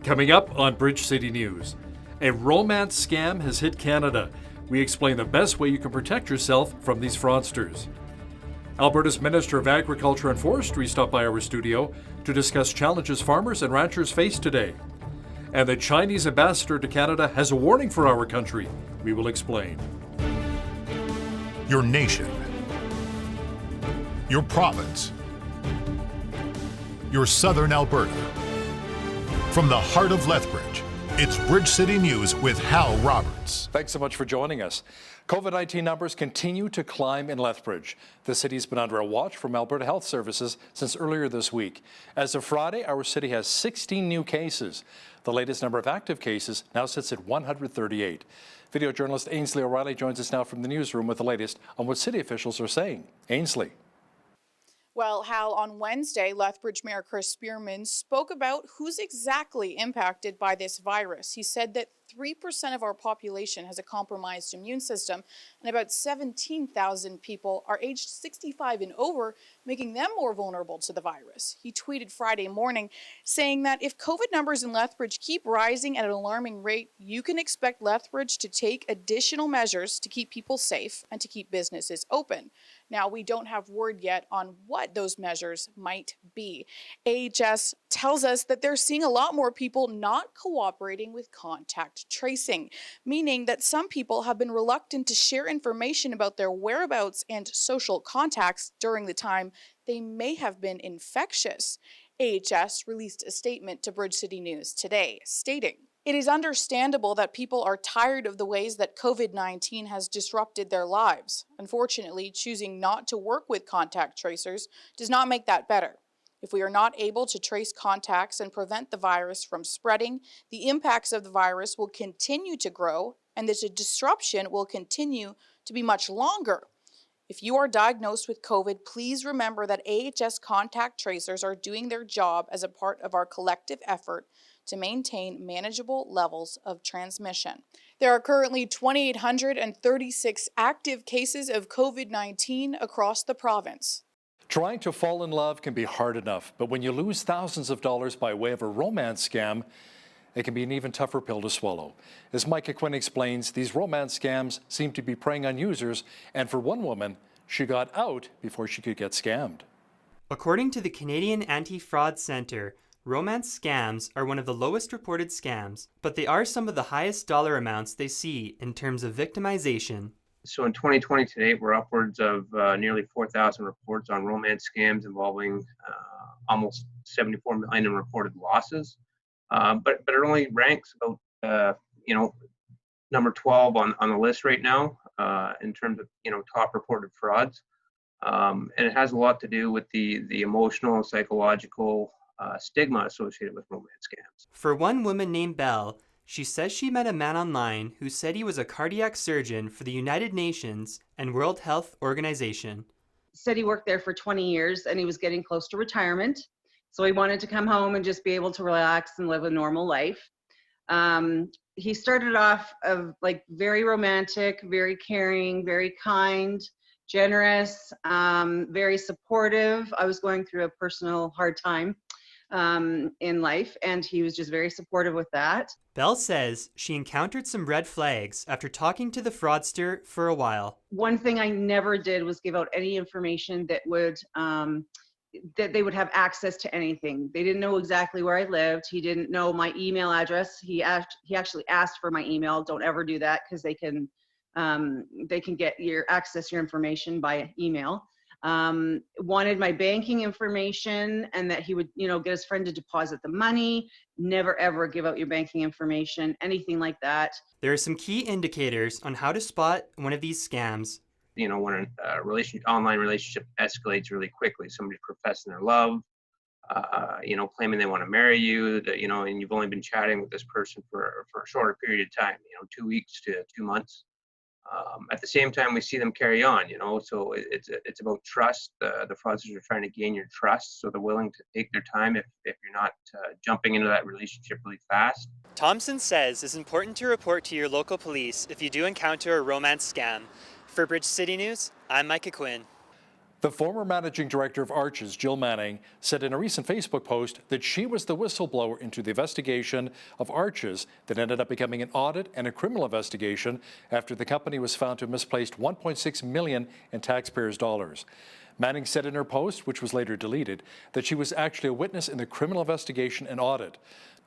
Coming up on Bridge City News, a romance scam has hit Canada. We explain the best way you can protect yourself from these fraudsters. Alberta's Minister of Agriculture and Forestry stopped by our studio to discuss challenges farmers and ranchers face today. And the Chinese ambassador to Canada has a warning for our country. We will explain. Your nation, your province, your southern Alberta. From the heart of Lethbridge, it's Bridge City News with Hal Roberts. Thanks so much for joining us. COVID-19 numbers continue to climb in Lethbridge. The city's been under a watch from Alberta Health Services since earlier this week. As of Friday, our city has 16 new cases. The latest number of active cases now sits at 138. Video journalist Ainsley O'Reilly joins us now from the newsroom with the latest on what city officials are saying. Ainsley. Well, Hal, on Wednesday, Lethbridge Mayor Chris Spearman spoke about who's exactly impacted by this virus. He said that 3% of our population has a compromised immune system, and about 17,000 people are aged 65 and over, making them more vulnerable to the virus. He tweeted Friday morning saying that if COVID numbers in Lethbridge keep rising at an alarming rate, you can expect Lethbridge to take additional measures to keep people safe and to keep businesses open. Now, we don't have word yet on what those measures might be. AHS tells us that they're seeing a lot more people not cooperating with contact tracing, meaning that some people have been reluctant to share information about their whereabouts and social contacts during the time they may have been infectious. AHS released a statement to Bridge City News today, stating, "It is understandable that people are tired of the ways that COVID-19 has disrupted their lives. Unfortunately, choosing not to work with contact tracers does not make that better. If we are not able to trace contacts and prevent the virus from spreading, the impacts of the virus will continue to grow, and the disruption will continue to be much longer. If you are diagnosed with COVID, please remember that AHS contact tracers are doing their job as a part of our collective effort to maintain manageable levels of transmission." There are currently 2,836 active cases of COVID-19 across the province. Trying to fall in love can be hard enough, but when you lose thousands of dollars by way of a romance scam, it can be an even tougher pill to swallow. As Micah Quinn explains, these romance scams seem to be preying on users, and for one woman, she got out before she could get scammed. According to the Canadian Anti-Fraud Centre, romance scams are one of the lowest reported scams, but they are some of the highest dollar amounts they see in terms of victimization. So in 2020 to date, we're upwards of nearly 4,000 reports on romance scams involving almost 74 million in reported losses. But it only ranks about number 12 on the list right now in terms of top reported frauds, and it has a lot to do with the emotional and psychological stigma associated with romance scams. For one woman named Belle, she says she met a man online who said he was a cardiac surgeon for the United Nations and World Health Organization. Said he worked there for 20 years and he was getting close to retirement. So he wanted to come home and just be able to relax and live a normal life. He started off very romantic, very caring, very kind, generous, very supportive. I was going through a personal hard time in life, and he was just very supportive with that. Belle says she encountered some red flags after talking to the fraudster for a while. One thing I never did was give out any information that would that they would have access to anything. They didn't know exactly where I lived. He didn't know my email address. He actually asked for my email. Don't ever do that, because they can get your information by email. Wanted my banking information, and that he would, get his friend to deposit the money. Never ever give out your banking information, anything like that. There are some key indicators on how to spot one of these scams. When a online relationship escalates really quickly, somebody's professing their love, claiming they want to marry you, and you've only been chatting with this person for a shorter period of time, 2 weeks to 2 months. At the same time, we see them carry on, so it's about trust. The fraudsters are trying to gain your trust, so they're willing to take their time if you're not jumping into that relationship really fast. Thompson says it's important to report to your local police if you do encounter a romance scam. For Bridge City News, I'm Micah Quinn. The former managing director of Arches, Jill Manning, said in a recent Facebook post that she was the whistleblower into the investigation of Arches that ended up becoming an audit and a criminal investigation after the company was found to have misplaced $1.6 million in taxpayers' dollars. Manning said in her post, which was later deleted, that she was actually a witness in the criminal investigation and audit.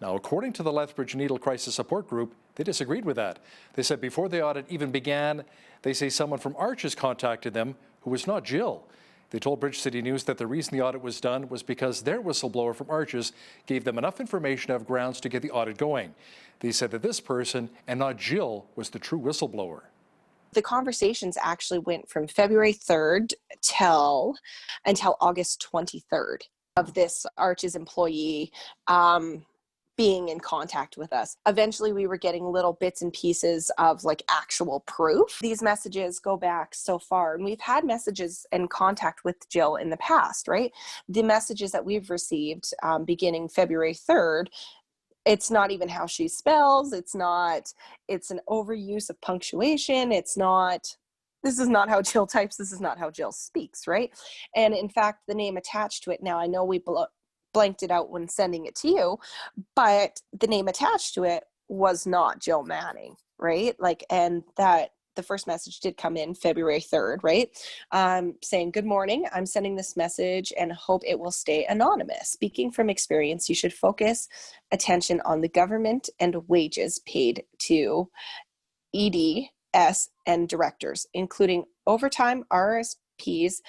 Now, according to the Lethbridge Needle Crisis Support Group, they disagreed with that. They said before the audit even began, they say someone from Arches contacted them who was not Jill. They told Bridge City News that the reason the audit was done was because their whistleblower from Arches gave them enough information to have grounds to get the audit going. They said that this person, and not Jill, was the true whistleblower. The conversations actually went from February 3rd until August 23rd of this Arches employee being in contact with us. Eventually, we were getting little bits and pieces of like actual proof. These messages go back so far, and we've had messages and contact with Jill in the past, right? The messages that we've received beginning February 3rd, it's not even how she spells. It's an overuse of punctuation. This is not how Jill types. This is not how Jill speaks, right? And in fact, the name attached to it, now I know we blanked it out when sending it to you, but the name attached to it was not Jill Manning, right? And that the first message did come in February 3rd, right? Saying, good morning, I'm sending this message and hope it will stay anonymous. Speaking from experience, you should focus attention on the government and wages paid to EDS and directors, including overtime, RSPs,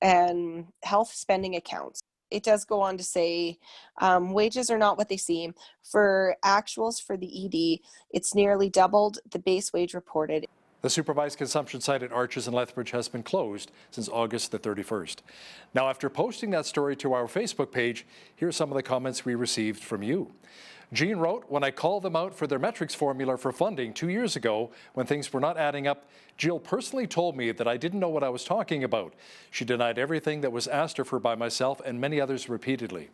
and health spending accounts. It does go on to say wages are not what they seem. For actuals for the ED, it's nearly doubled the base wage reported. The supervised consumption site at Arches in Lethbridge has been closed since August the 31st. Now, after posting that story to our Facebook page, here are some of the comments we received from you. Jean wrote, when I called them out for their metrics formula for funding 2 years ago when things were not adding up, Jill personally told me that I didn't know what I was talking about. She denied everything that was asked of her by myself and many others repeatedly.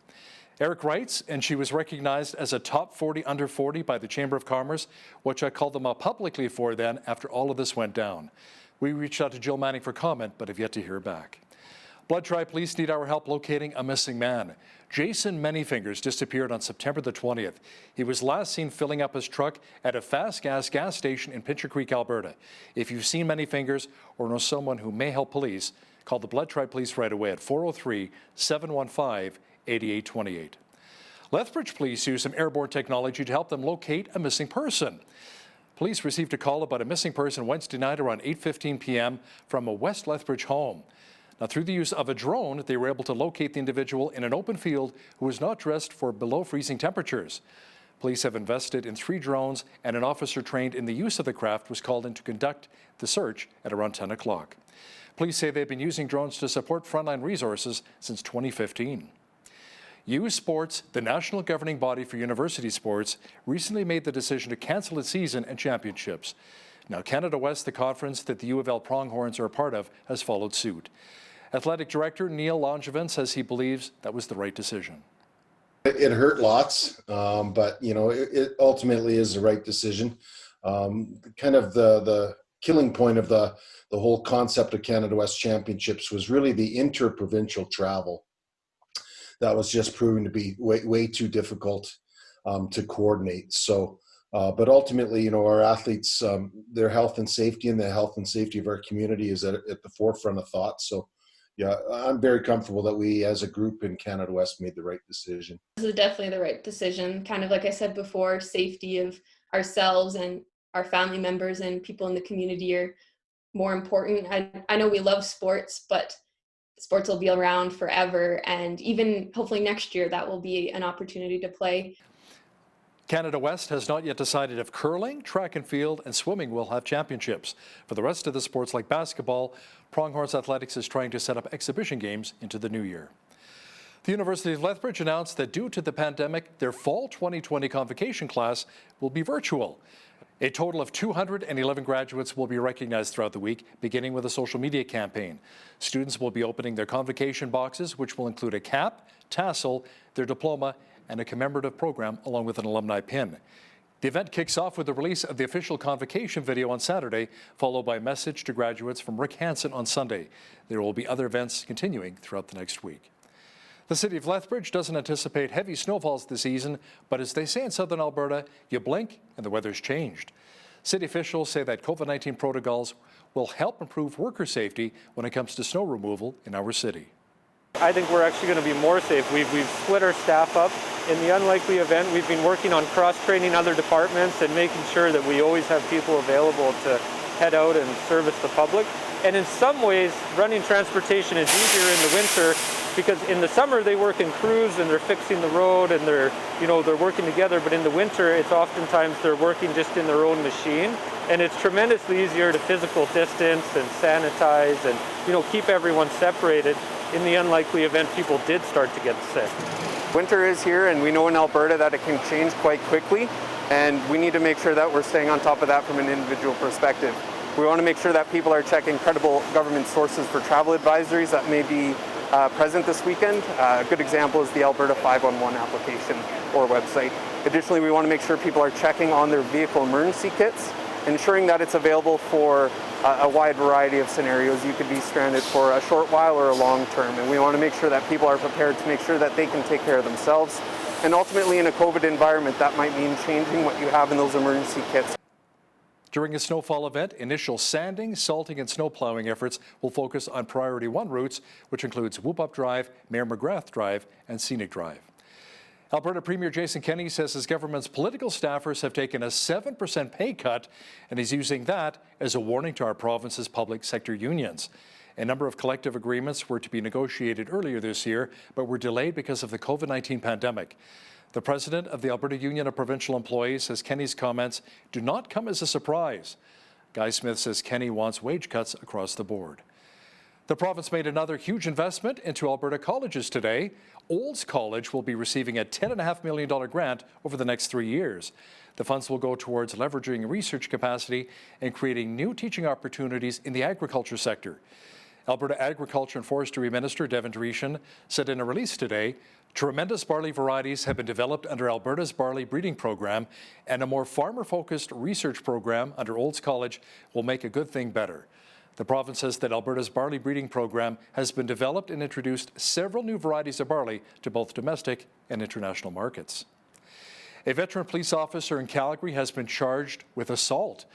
Eric writes, and she was recognized as a top 40 under 40 by the Chamber of Commerce, which I called them out publicly for then after all of this went down. We reached out to Jill Manning for comment, but have yet to hear back. Blood Tribe Police need our help locating a missing man. Jason Manyfingers disappeared on September the 20th. He was last seen filling up his truck at a fast gas station in Pincher Creek, Alberta. If you've seen Manyfingers or know someone who may help police, call the Blood Tribe Police right away at 403-715-8828. Lethbridge Police use some airborne technology to help them locate a missing person. Police received a call about a missing person Wednesday night around 8:15 p.m. from a West Lethbridge home. Now, through the use of a drone, they were able to locate the individual in an open field who was not dressed for below freezing temperatures. Police have invested in 3 drones, and an officer trained in the use of the craft was called in to conduct the search at around 10 o'clock. Police say they've been using drones to support frontline resources since 2015. U Sports, the national governing body for university sports, recently made the decision to cancel its season and championships. Now, Canada West, the conference that the U of L Pronghorns are a part of, has followed suit. Athletic Director Neil Langevin says he believes that was the right decision. It hurt lots, but it ultimately is the right decision. Kind of the killing point of the whole concept of Canada West Championships was really the interprovincial travel. That was just proving to be way too difficult to coordinate. So, but ultimately, our athletes, their health and safety and the health and safety of our community is at the forefront of thought. So, yeah, I'm very comfortable that we as a group in Canada West made the right decision. This is definitely the right decision. Kind of like I said before, safety of ourselves and our family members and people in the community are more important. I know we love sports, but sports will be around forever, and even hopefully next year that will be an opportunity to play. Canada West has not yet decided if curling, track and field, and swimming will have championships. For the rest of the sports like basketball, Pronghorns Athletics is trying to set up exhibition games into the new year. The University of Lethbridge announced that due to the pandemic, their fall 2020 convocation class will be virtual. A total of 211 graduates will be recognized throughout the week, beginning with a social media campaign. Students will be opening their convocation boxes, which will include a cap, tassel, their diploma, and a commemorative program along with an alumni pin. The event kicks off with the release of the official convocation video on Saturday, followed by a message to graduates from Rick Hansen on Sunday. There will be other events continuing throughout the next week. The city of Lethbridge doesn't anticipate heavy snowfalls this season, but as they say in southern Alberta, you blink and the weather's changed. City officials say that COVID-19 protocols will help improve worker safety when it comes to snow removal in our city. I think we're actually going to be more safe. We've split our staff up. In the unlikely event, we've been working on cross-training other departments and making sure that we always have people available to head out and service the public. And in some ways, running transportation is easier in the winter because in the summer they work in crews and they're fixing the road and they're working together. But in the winter, it's oftentimes they're working just in their own machine. And it's tremendously easier to physical distance and sanitize and, keep everyone separated in the unlikely event people did start to get sick. Winter is here, and we know in Alberta that it can change quite quickly, and we need to make sure that we're staying on top of that from an individual perspective. We want to make sure that people are checking credible government sources for travel advisories that may be present this weekend. A good example is the Alberta 511 application or website. Additionally, we want to make sure people are checking on their vehicle emergency kits, ensuring that it's available for a wide variety of scenarios. You could be stranded for a short while or a long term, and we want to make sure that people are prepared to make sure that they can take care of themselves. And ultimately, in a COVID environment, that might mean changing what you have in those emergency kits. During a snowfall event, initial sanding, salting and snow plowing efforts will focus on Priority 1 routes, which includes Whoop Up Drive, Mayor McGrath Drive and Scenic Drive. Alberta Premier Jason Kenney says his government's political staffers have taken a 7% pay cut, and he's using that as a warning to our province's public sector unions. A number of collective agreements were to be negotiated earlier this year, but were delayed because of the COVID-19 pandemic. The president of the Alberta Union of Provincial Employees says Kenney's comments do not come as a surprise. Guy Smith says Kenney wants wage cuts across the board. The province made another huge investment into Alberta colleges today. Olds College will be receiving a $10.5 million grant over the next 3 years. The funds will go towards leveraging research capacity and creating new teaching opportunities in the agriculture sector. Alberta Agriculture and Forestry Minister Devin Dreeshen said in a release today, tremendous barley varieties have been developed under Alberta's barley breeding program, and a more farmer-focused research program under Olds College will make a good thing better. The province says that Alberta's barley breeding program has been developed and introduced several new varieties of barley to both domestic and international markets. A veteran police officer in Calgary has been charged with assault.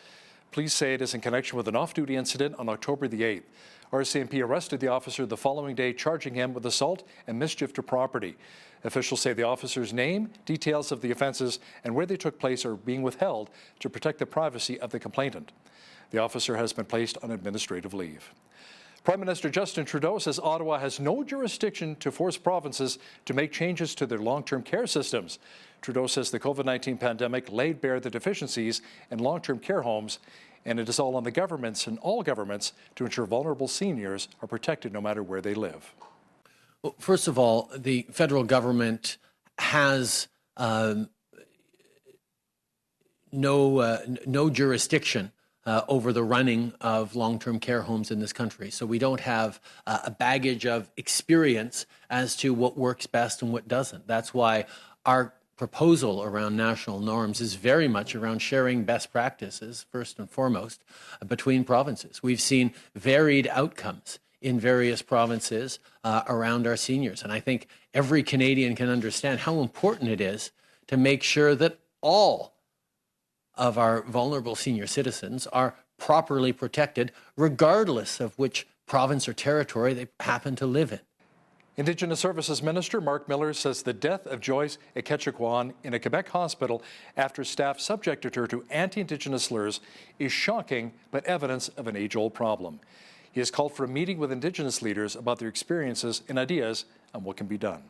Police say it is in connection with an off-duty incident on October the 8th. RCMP arrested the officer the following day, charging him with assault and mischief to property. Officials say the officer's name, details of the offences, and where they took place are being withheld to protect the privacy of the complainant. The officer has been placed on administrative leave. Prime Minister Justin Trudeau says Ottawa has no jurisdiction to force provinces to make changes to their long-term care systems. Trudeau says the COVID-19 pandemic laid bare the deficiencies in long-term care homes, and it is all on the governments and all governments to ensure vulnerable seniors are protected no matter where they live. Well, first of all, the federal government has no jurisdiction over the running of long-term care homes in this country. So we don't have a baggage of experience as to what works best and what doesn't. That's why our proposal around national norms is very much around sharing best practices, first and foremost, between provinces. We've seen varied outcomes in various provinces around our seniors. And I think every Canadian can understand how important it is to make sure that all of our vulnerable senior citizens are properly protected, regardless of which province or territory they happen to live in. Indigenous Services Minister Mark Miller says the death of Joyce Ekechikwan in a Quebec hospital after staff subjected her to anti-Indigenous slurs is shocking, but evidence of an age-old problem. He has called for a meeting with Indigenous leaders about their experiences and ideas on what can be done.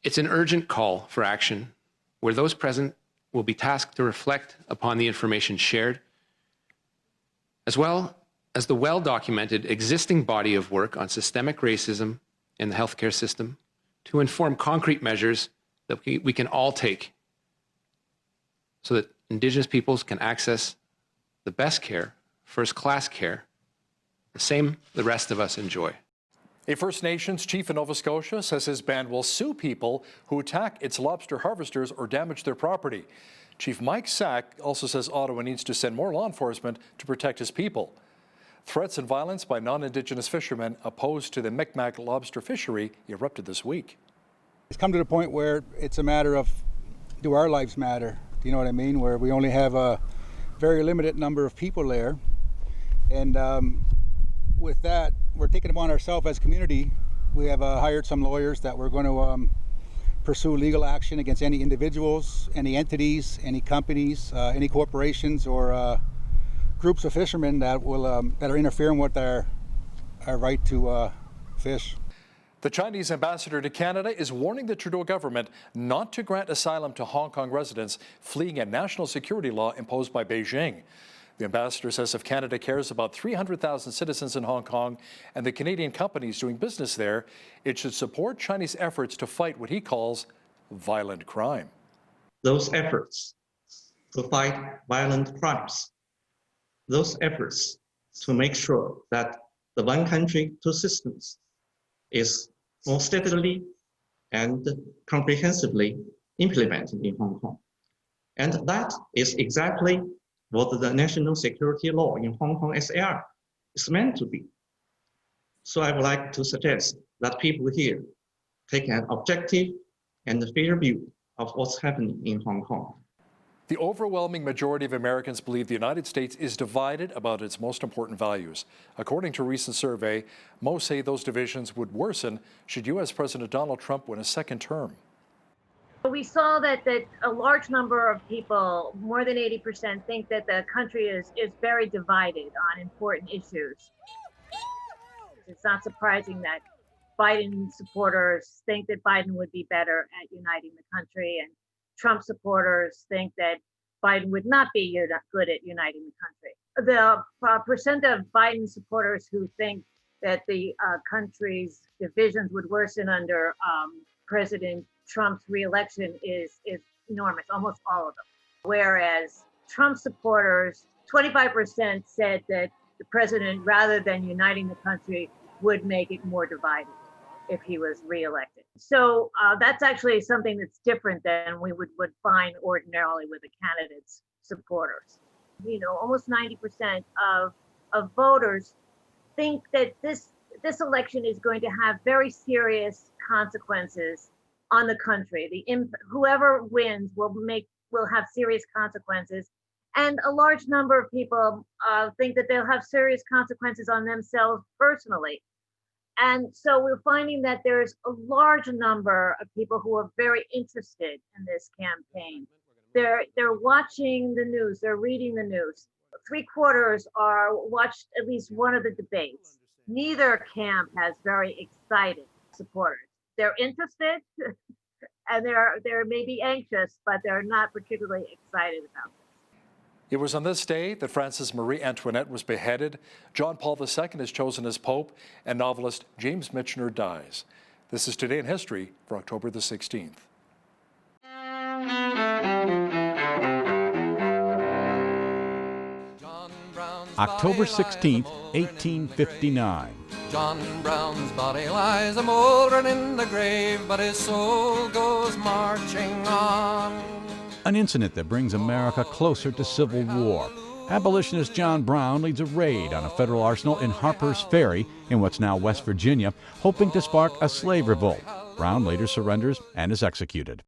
It's an urgent call for action where those present will be tasked to reflect upon the information shared, as well as the well-documented existing body of work on systemic racism in the healthcare system to inform concrete measures that we can all take so that Indigenous peoples can access the best care, first-class care, the same the rest of us enjoy. A First Nations chief in Nova Scotia says his band will sue people who attack its lobster harvesters or damage their property. Chief Mike Sack also says Ottawa needs to send more law enforcement to protect his people. Threats and violence by non-Indigenous fishermen opposed to the Micmac lobster fishery erupted this week. It's come to the point where it's a matter of, do our lives matter? Do you know what I mean? Where we only have a very limited number of people there. And with that, we're taking upon ourselves as a community. We have hired some lawyers that we're going to pursue legal action against any individuals, any entities, any companies, any corporations, or groups of fishermen that will that are interfering with our right to fish. The Chinese ambassador to Canada is warning the Trudeau government not to grant asylum to Hong Kong residents fleeing a national security law imposed by Beijing. The ambassador says if Canada cares about 300,000 citizens in Hong Kong and the Canadian companies doing business there, it should support Chinese efforts to fight what he calls violent crime. Those efforts to fight violent crimes, those efforts to make sure that the one country, two systems is more steadily and comprehensively implemented in Hong Kong. And that is exactly what the national security law in Hong Kong SAR is meant to be. So I would like to suggest that people here take an objective and fair view of what's happening in Hong Kong. The overwhelming majority of Americans believe the United States is divided about its most important values. According to a recent survey, most say those divisions would worsen should U.S. President Donald Trump win a second term. We saw that a large number of people, more than 80%, think that the country is very divided on important issues. It's not surprising that Biden supporters think that Biden would be better at uniting the country, and Trump supporters think that Biden would not be good at uniting the country. The percent of Biden supporters who think that the country's divisions would worsen under President Trump's reelection is enormous, almost all of them. Whereas Trump supporters, 25% said that the president, rather than uniting the country, would make it more divided if he was reelected. So that's actually something that's different than we would find ordinarily with a candidate's supporters. You know, almost 90% of voters think that this election is going to have very serious consequences on the country. Whoever wins will have serious consequences, and a large number of people think that they'll have serious consequences on themselves personally. And so we're finding that there's a large number of people who are very interested in this campaign. They're watching the news, they're reading the news. 3/4 are watched at least one of the debates. Neither camp has very excited supporters. They're interested and they're maybe anxious, but they're not particularly excited about this. It was on this day that Frances Marie Antoinette was beheaded, John Paul II is chosen as Pope, and novelist James Michener dies. This is Today in History for October the 16th. October 16th, 1859. John Brown's body lies a mouldering in the grave, but his soul goes marching on. An incident that brings America closer to civil war. Abolitionist John Brown leads a raid on a federal arsenal in Harper's Ferry in what's now West Virginia, hoping to spark a slave revolt. Brown later surrenders and is executed.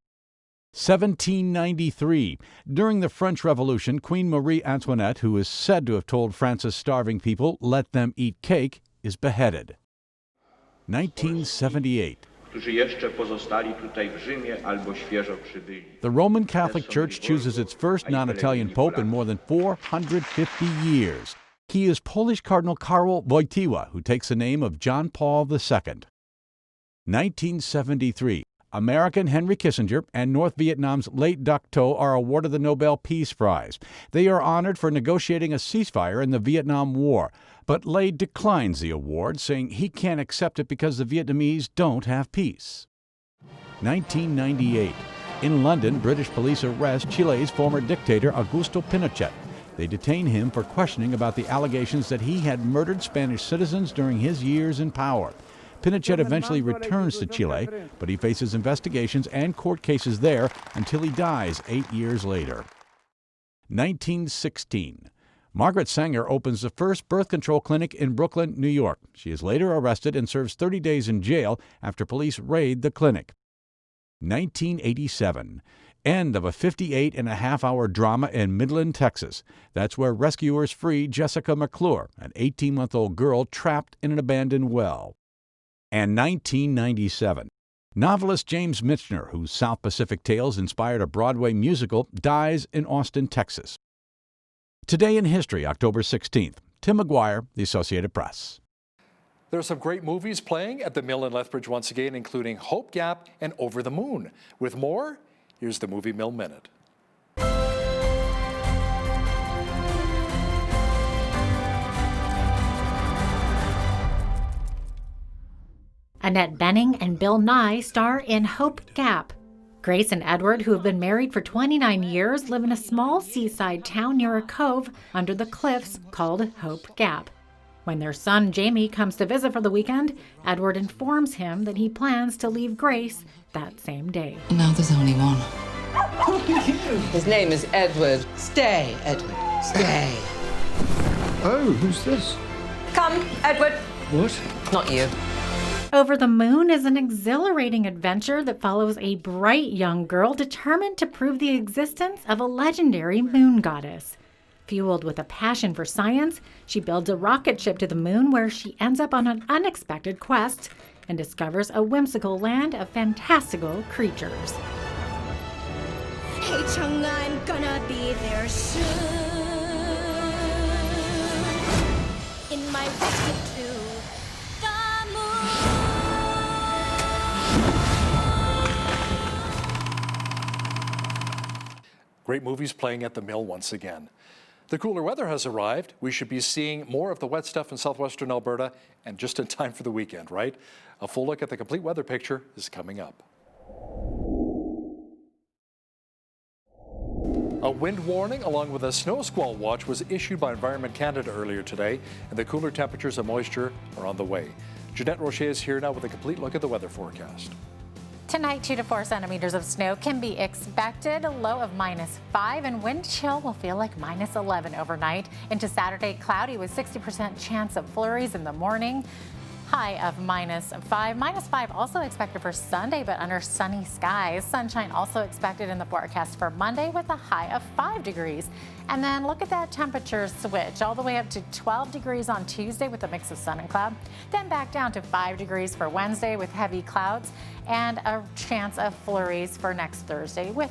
1793. During the French Revolution, Queen Marie Antoinette, who is said to have told France's starving people, "Let them eat cake," is beheaded. 1978. The Roman Catholic Church chooses its first non-Italian pope in more than 450 years. He is Polish Cardinal Karol Wojtyła, who takes the name of John Paul II. 1973. American Henry Kissinger and North Vietnam's late Duc Tho are awarded the Nobel Peace Prize. They are honored for negotiating a ceasefire in the Vietnam War, but Lay declines the award, saying he can't accept it because the Vietnamese don't have peace. 1998. In London, British police arrest Chile's former dictator Augusto Pinochet. They detain him for questioning about the allegations that he had murdered Spanish citizens during his years in power. Pinochet eventually returns to Chile, but he faces investigations and court cases there until he dies 8 years later. 1916. Margaret Sanger opens the first birth control clinic in Brooklyn, New York. She is later arrested and serves 30 days in jail after police raid the clinic. 1987. End of a 58-and-a-half-hour drama in Midland, Texas. That's where rescuers free Jessica McClure, an 18-month-old girl trapped in an abandoned well. And 1997. Novelist James Michener, whose South Pacific Tales inspired a Broadway musical, dies in Austin, Texas. Today in History, October 16th. Tim McGuire, The Associated Press. There are some great movies playing at the Mill in Lethbridge once again, including Hope Gap and Over the Moon. With more, here's the Movie Mill Minute. Annette Bening and Bill Nye star in Hope Gap. Grace and Edward, who have been married for 29 years, live in a small seaside town near a cove under the cliffs called Hope Gap. When their son Jamie comes to visit for the weekend, Edward informs him that he plans to leave Grace that same day. Now there's only one. His name is Edward. Stay, Edward. Stay. Oh, who's this? Come, Edward. What? Not you. Over the Moon is an exhilarating adventure that follows a bright young girl determined to prove the existence of a legendary moon goddess. Fueled with a passion for science, she builds a rocket ship to the moon where she ends up on an unexpected quest and discovers a whimsical land of fantastical creatures. Hey, Chung, I'm gonna be there soon. In my rocket to the moon. Great movies playing at the Mill once again. The cooler weather has arrived. We should be seeing more of the wet stuff in southwestern Alberta, and just in time for the weekend, right? A full look at the complete weather picture is coming up. A wind warning along with a snow squall watch was issued by Environment Canada earlier today, and the cooler temperatures and moisture are on the way. Jeanette Rocher is here now with a complete look at the weather forecast. Tonight, 2 to 4 centimeters of snow can be expected, a low of -5, and wind chill will feel like -11 overnight. Into Saturday, cloudy with 60% chance of flurries in the morning. High of -5. -5 also expected for Sunday, but under sunny skies. Sunshine also expected in the forecast for Monday with a high of 5 degrees. And then look at that temperature switch all the way up to 12 degrees on Tuesday with a mix of sun and cloud. Then back down to 5 degrees for Wednesday with heavy clouds and a chance of flurries for next Thursday with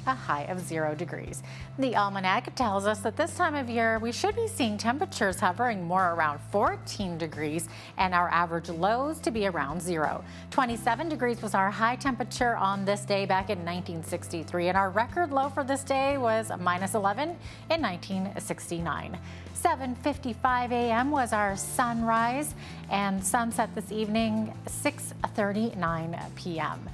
a high of 0 degrees. The ALMANAC tells us that this time of year we should be seeing temperatures hovering more around 14 degrees and our average lows to be around 0. 27 degrees was our high temperature on this day back in 1963, and our record low for this day was -11 in 1969. 7:55 a.m. was our sunrise, and sunset this evening 6:39 p.m.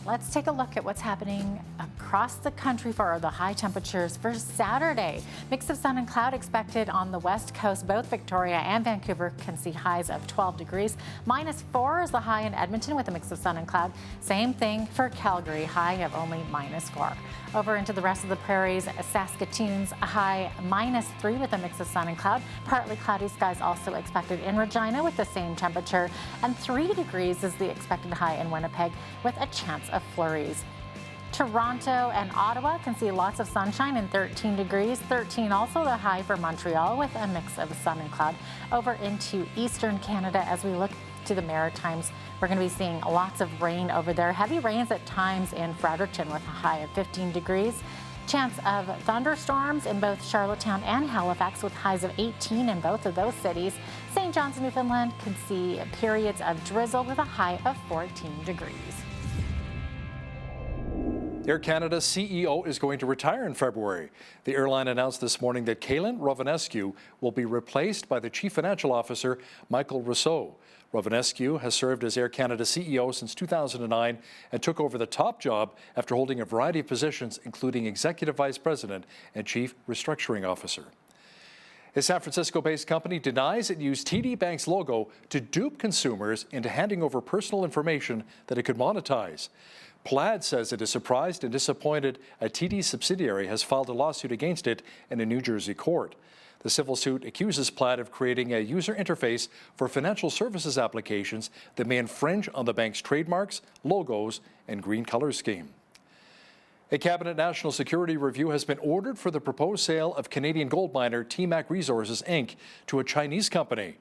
Let's take a look at what's happening across the country for the high temperatures for Saturday. Mix of sun and cloud expected on the west coast. Both Victoria and Vancouver can see highs of 12 degrees. -4 is the high in Edmonton with a mix of sun and cloud. Same thing for Calgary, high of only -4. Over into the rest of the prairies, Saskatoon's a high -3 with a mix of sun and cloud. Partly cloudy skies also expected in Regina with the same temperature. And 3 degrees is the expected high in Winnipeg with a chance of flurries. Toronto and Ottawa can see lots of sunshine and 13 degrees. 13 also the high for Montreal with a mix of sun and cloud. Over into eastern Canada as we look to the Maritimes, we're going to be seeing lots of rain over there. Heavy rains at times in Fredericton with a high of 15 degrees. Chance of thunderstorms in both Charlottetown and Halifax with highs of 18 in both of those cities. St. John's, Newfoundland could see periods of drizzle with a high of 14 degrees. Air Canada's CEO is going to retire in February. The airline announced this morning that Calin Rovinescu will be replaced by the Chief Financial Officer, Michael Rousseau. Rovinescu has served as Air Canada CEO since 2009 and took over the top job after holding a variety of positions, including Executive Vice President and Chief Restructuring Officer. A San Francisco-based company denies it used TD Bank's logo to dupe consumers into handing over personal information that it could monetize. Plaid says it is surprised and disappointed a TD subsidiary has filed a lawsuit against it in a New Jersey court. The civil suit accuses Plaid of creating a user interface for financial services applications that may infringe on the bank's trademarks, logos, and green color scheme. A cabinet national security review has been ordered for the proposed sale of Canadian gold miner TMAC Resources, Inc. to a Chinese company.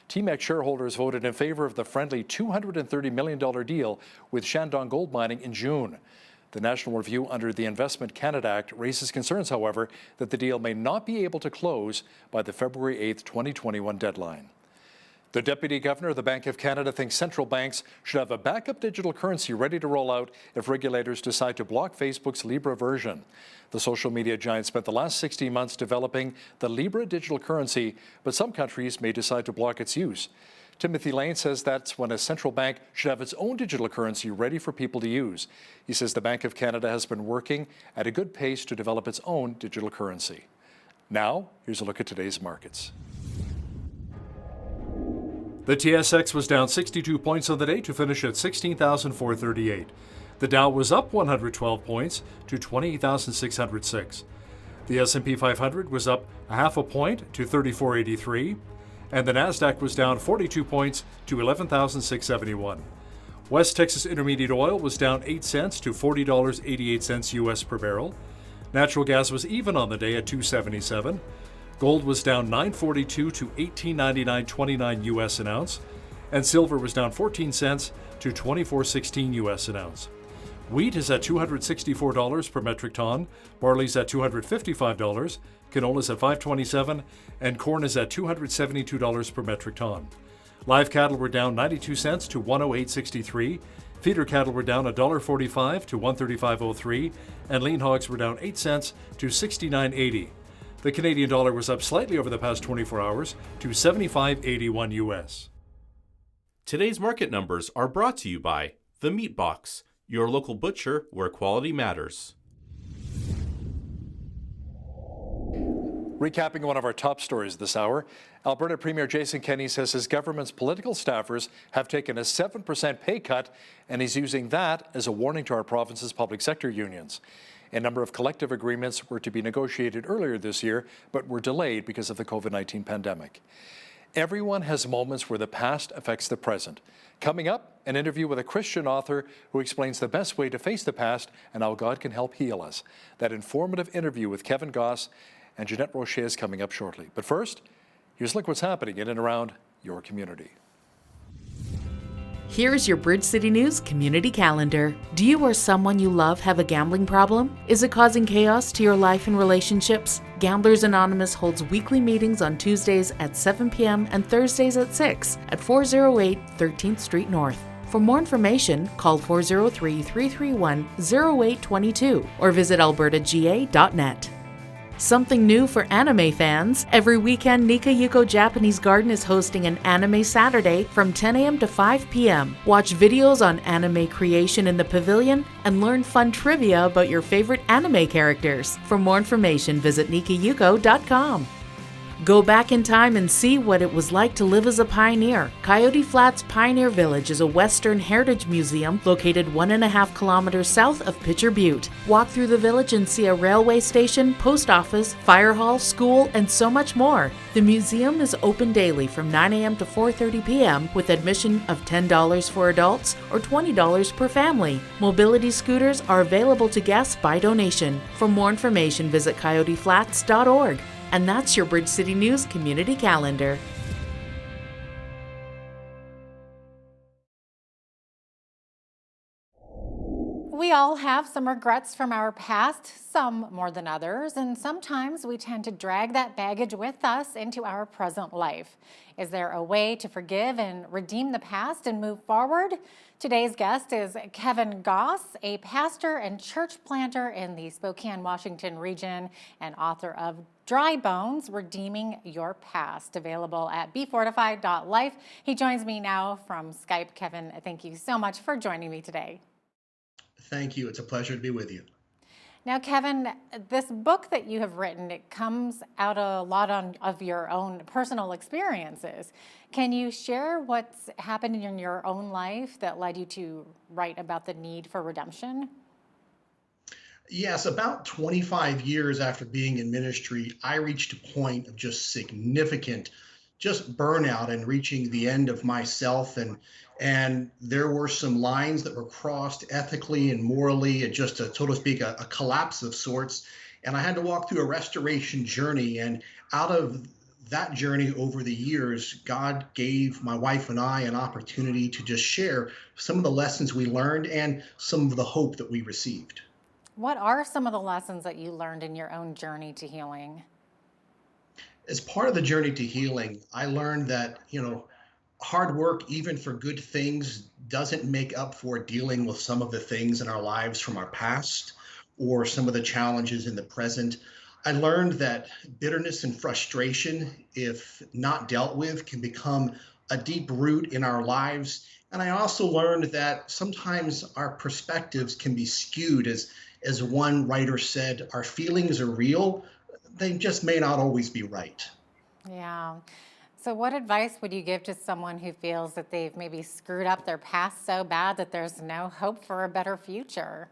TMAC shareholders voted in favor of the friendly $230 million deal with Shandong Gold Mining in June. The national review under the Investment Canada Act raises concerns, however, that the deal may not be able to close by the February 8, 2021 deadline. The Deputy Governor of the Bank of Canada thinks central banks should have a backup digital currency ready to roll out if regulators decide to block Facebook's Libra version. The social media giant spent the last 16 months developing the Libra digital currency, but some countries may decide to block its use. Timothy Lane says that's when a central bank should have its own digital currency ready for people to use. He says the Bank of Canada has been working at a good pace to develop its own digital currency. Now, here's a look at today's markets. The TSX was down 62 points on the day to finish at 16,438. The Dow was up 112 points to 28,606. The S&P 500 was up a half a point to 3483, and the Nasdaq was down 42 points to 11,671. West Texas Intermediate Oil was down 8 cents to $40.88 US per barrel. Natural gas was even on the day at $2.77. Gold was down $9.42 to $18.99.29 US an ounce, and silver was down 14 cents to $24.16 US an ounce. Wheat is at $264 per metric ton, barley's at $255, canola's at $5.27, and corn is at $272 per metric ton. Live cattle were down 92 cents to $108.63, feeder cattle were down $1.45 to $135.03, and lean hogs were down 8 cents to $69.80. The Canadian dollar was up slightly over the past 24 hours to 75.81 US. Today's market numbers are brought to you by The Meat Box, your local butcher where quality matters. Recapping one of our top stories this hour, Alberta Premier Jason Kenney says his government's political staffers have taken a 7% pay cut, and he's using that as a warning to our province's public sector unions. A number of collective agreements were to be negotiated earlier this year, but were delayed because of the COVID-19 pandemic. Everyone has moments where the past affects the present. Coming up, an interview with a Christian author who explains the best way to face the past and how God can help heal us. That informative interview with Kevin Goss and Jeanette Rocher is coming up shortly. But first, here's a look what's happening in and around your community. Here's your Bridge City News community calendar. Do you or someone you love have a gambling problem? Is it causing chaos to your life and relationships? Gamblers Anonymous holds weekly meetings on Tuesdays at 7 p.m. and Thursdays at 6 at 408 13th Street North. For more information, call 403-331-0822 or visit albertaga.net. Something new for anime fans. Every weekend, Nika Yuko Japanese Garden is hosting an Anime Saturday from 10 a.m. to 5 p.m. Watch videos on anime creation in the pavilion and learn fun trivia about your favorite anime characters. For more information, visit nikayuko.com. Go back in time and see what it was like to live as a pioneer. Coyote Flats Pioneer Village is a Western heritage museum located 1.5 kilometers south of Pitcher Butte. Walk through the village and see a railway station, post office, fire hall, school, and so much more. The museum is open daily from 9 a.m. to 4:30 p.m. with admission of $10 for adults or $20 per family. Mobility scooters are available to guests by donation. For more information, visit coyoteflats.org. And that's your Bridge City News community calendar. We all have some regrets from our past, some more than others, and sometimes we tend to drag that baggage with us into our present life. Is there a way to forgive and redeem the past and move forward? Today's guest is Kevin Goss, a pastor and church planter in the Spokane, Washington region and author of Dry Bones, Redeeming Your Past, available at befortified.life. He joins me now from Skype. Kevin, thank you so much for joining me today. Thank you. It's a pleasure to be with you. Now, Kevin, this book that you have written, it comes out a lot of your own personal experiences. Can you share what's happened in your own life that led you to write about the need for redemption? Yes, about 25 years after being in ministry, I reached a point of just significant, just burnout and reaching the end of myself. And there were some lines that were crossed ethically and morally, and just a, so to speak, a collapse of sorts. And I had to walk through a restoration journey. And out of that journey over the years, God gave my wife and I an opportunity to just share some of the lessons we learned and some of the hope that we received. What are some of the lessons that you learned in your own journey to healing? As part of the journey to healing, I learned that, hard work, even for good things, doesn't make up for dealing with some of the things in our lives from our past or some of the challenges in the present. I learned that bitterness and frustration, if not dealt with, can become a deep root in our lives. And I also learned that sometimes our perspectives can be skewed. As one writer said, our feelings are real, they just may not always be right. Yeah. So what advice would you give to someone who feels that they've maybe screwed up their past so bad that there's no hope for a better future?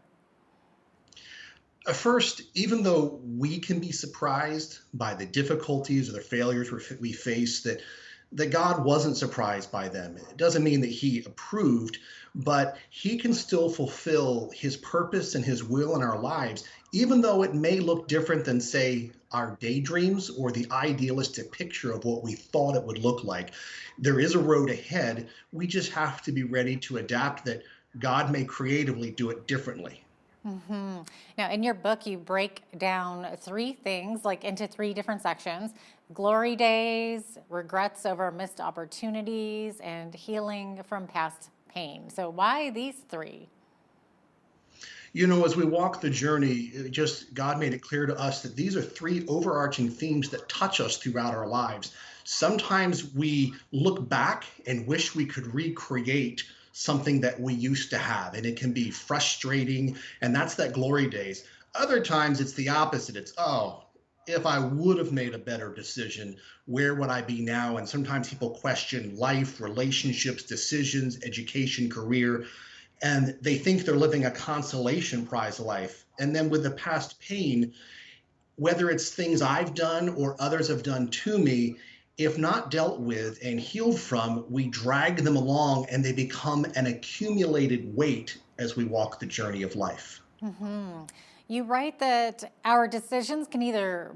First, even though we can be surprised by the difficulties or the failures we face, that God wasn't surprised by them. It doesn't mean that he approved, but he can still fulfill his purpose and his will in our lives, even though it may look different than, say, our daydreams or the idealistic picture of what we thought it would look like. There is a road ahead. We just have to be ready to adapt, that God may creatively do it differently. Mm-hmm. Now, in your book, you break down three things, like into three different sections: glory days, regrets over missed opportunities, and healing from past pain. So why these three? As we walk the journey, God made it clear to us that these are three overarching themes that touch us throughout our lives. Sometimes we look back and wish we could recreate something that we used to have, and it can be frustrating, and that's that glory days. Other times it's the opposite. It's, oh, if I would have made a better decision, where would I be now? And sometimes people question life, relationships, decisions, education, career, and they think they're living a consolation prize life. And then with the past pain, whether it's things I've done or others have done to me, if not dealt with and healed from, we drag them along and they become an accumulated weight as we walk the journey of life. Mm-hmm. You write that our decisions can either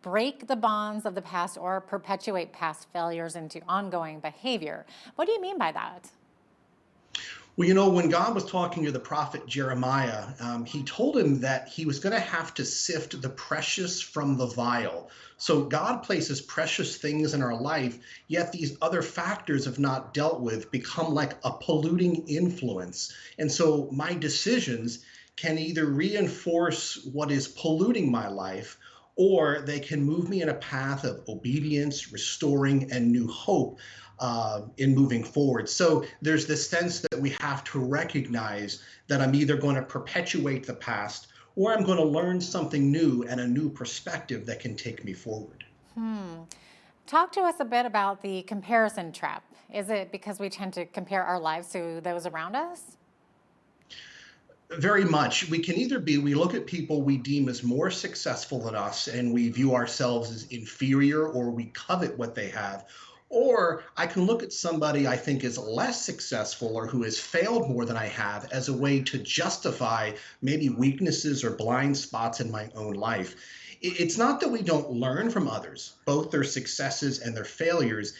break the bonds of the past or perpetuate past failures into ongoing behavior. What do you mean by that? Well, when God was talking to the prophet Jeremiah, he told him that he was going to have to sift the precious from the vile. So God places precious things in our life, yet these other factors, if not dealt with, become like a polluting influence. And so my decisions can either reinforce what is polluting my life, or they can move me in a path of obedience, restoring, and new hope in moving forward. So there's this sense that we have to recognize that I'm either going to perpetuate the past, or I'm going to learn something new and a new perspective that can take me forward. Talk to us a bit about the comparison trap. Is it because we tend to compare our lives to those around us? Very much. We can either be, we look at people we deem as more successful than us and we view ourselves as inferior, or we covet what they have. Or I can look at somebody I think is less successful or who has failed more than I have as a way to justify maybe weaknesses or blind spots in my own life. It's not that we don't learn from others, both their successes and their failures.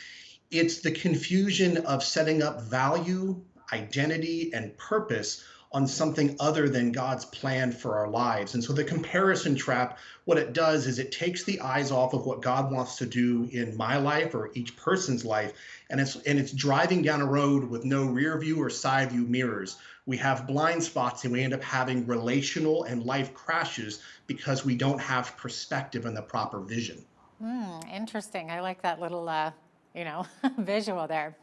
It's the confusion of setting up value, identity, and purpose on something other than God's plan for our lives. And so the comparison trap, what it does is it takes the eyes off of what God wants to do in my life or each person's life, and it's driving down a road with no rear view or side view mirrors. We have blind spots and we end up having relational and life crashes because we don't have perspective and the proper vision. Interesting. I like that little, visual there.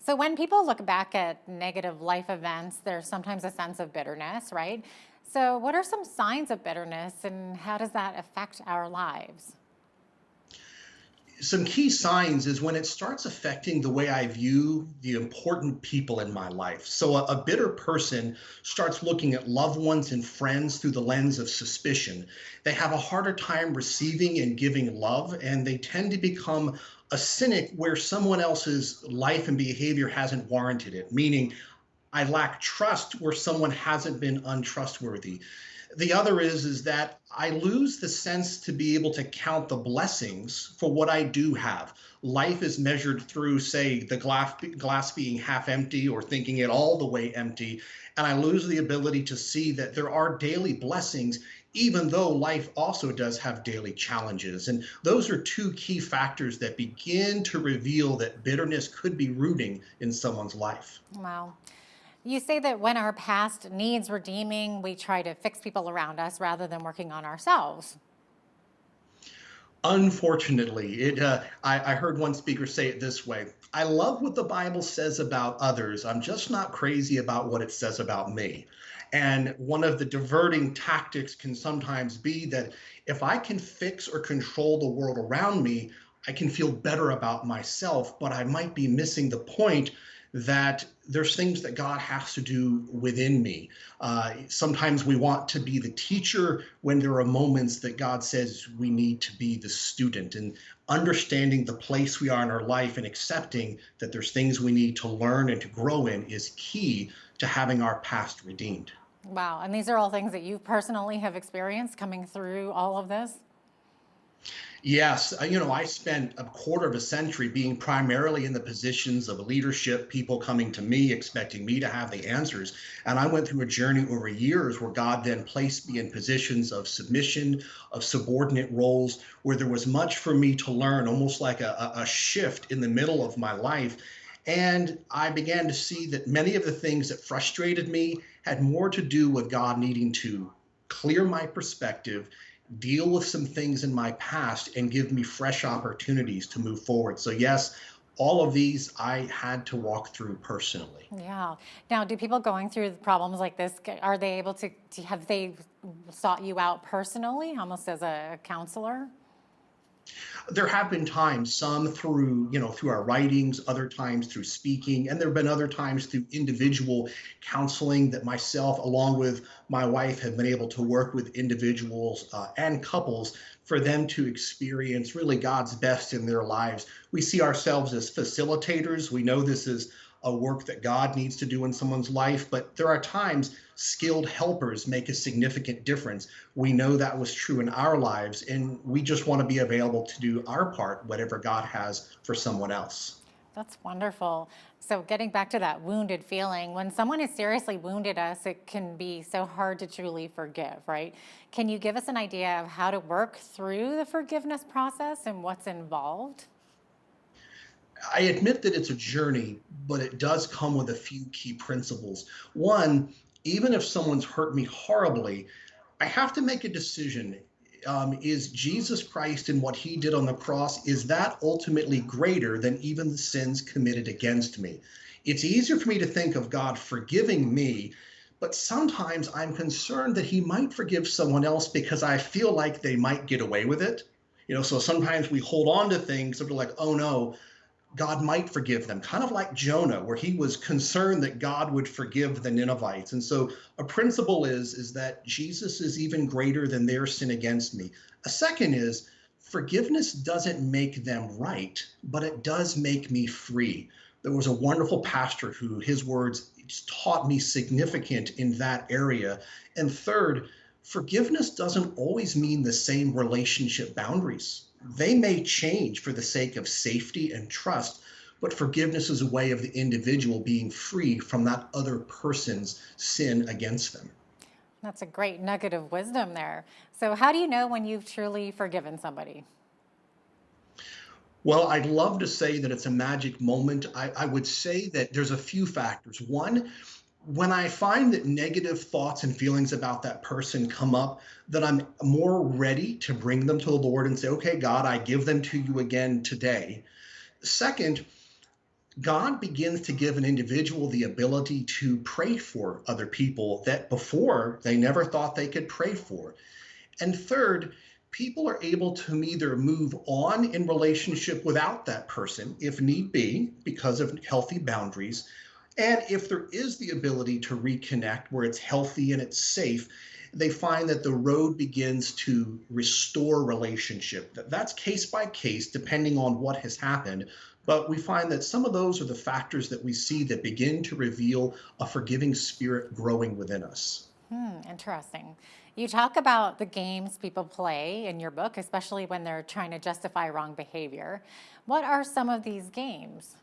So when people look back at negative life events, there's sometimes a sense of bitterness, right? So what are some signs of bitterness and how does that affect our lives? Some key signs is when it starts affecting the way I view the important people in my life. So a bitter person starts looking at loved ones and friends through the lens of suspicion. They have a harder time receiving and giving love, and they tend to become a cynic where someone else's life and behavior hasn't warranted it, meaning I lack trust where someone hasn't been untrustworthy. The other is that I lose the sense to be able to count the blessings for what I do have. Life is measured through, say, the glass being half empty or thinking it all the way empty. And I lose the ability to see that there are daily blessings, even though life also does have daily challenges. And those are two key factors that begin to reveal that bitterness could be rooting in someone's life. Wow. You say that when our past needs redeeming, we try to fix people around us rather than working on ourselves. Unfortunately, I heard one speaker say it this way: I love what the Bible says about others. I'm just not crazy about what it says about me. And one of the diverting tactics can sometimes be that if I can fix or control the world around me, I can feel better about myself, but I might be missing the point that there's things that God has to do within me. Sometimes we want to be the teacher when there are moments that God says we need to be the student, and understanding the place we are in our life and accepting that there's things we need to learn and to grow in is key to having our past redeemed. Wow. And these are all things that you personally have experienced coming through all of this? Yes, I spent a quarter of a century being primarily in the positions of leadership, people coming to me, expecting me to have the answers. And I went through a journey over years where God then placed me in positions of submission, of subordinate roles, where there was much for me to learn, almost like a shift in the middle of my life. And I began to see that many of the things that frustrated me had more to do with God needing to clear my perspective, deal with some things in my past, and give me fresh opportunities to move forward. So yes, all of these I had to walk through personally. Yeah. Now, do people going through problems like this, are they able to have they sought you out personally, almost as a counselor? There have been times, some through our writings, other times through speaking, and there have been other times through individual counseling that myself, along with my wife, have been able to work with individuals and couples for them to experience really God's best in their lives. We see ourselves as facilitators. We know this is a work that God needs to do in someone's life, but there are times skilled helpers make a significant difference. We know that was true in our lives, and we just want to be available to do our part, whatever God has for someone else. That's wonderful. So getting back to that wounded feeling, when someone has seriously wounded us, it can be so hard to truly forgive, right? Can you give us an idea of how to work through the forgiveness process and what's involved? I admit that it's a journey, but it does come with a few key principles. One, even if someone's hurt me horribly, I have to make a decision. Is Jesus Christ and what he did on the cross, is that ultimately greater than even the sins committed against me? It's easier for me to think of God forgiving me, but sometimes I'm concerned that he might forgive someone else because I feel like they might get away with it. So sometimes we hold on to things that are like, oh no, God might forgive them, kind of like Jonah, where he was concerned that God would forgive the Ninevites. And so a principle is that Jesus is even greater than their sin against me. A second is forgiveness doesn't make them right, but it does make me free. There was a wonderful pastor who his words taught me significant in that area. And third, forgiveness doesn't always mean the same relationship boundaries. They may change for the sake of safety and trust, but forgiveness is a way of the individual being free from that other person's sin against them. That's a great nugget of wisdom there. So how do you know when you've truly forgiven somebody? Well, I'd love to say that it's a magic moment. I would say that there's a few factors. One, when I find that negative thoughts and feelings about that person come up, that I'm more ready to bring them to the Lord and say, okay, God, I give them to you again today. Second, God begins to give an individual the ability to pray for other people that before they never thought they could pray for. And third, people are able to either move on in relationship without that person, if need be, because of healthy boundaries. And if there is the ability to reconnect where it's healthy and it's safe, they find that the road begins to restore relationship. That's case by case, depending on what has happened. But we find that some of those are the factors that we see that begin to reveal a forgiving spirit growing within us. Interesting. You talk about the games people play in your book, especially when they're trying to justify wrong behavior. What are some of these games?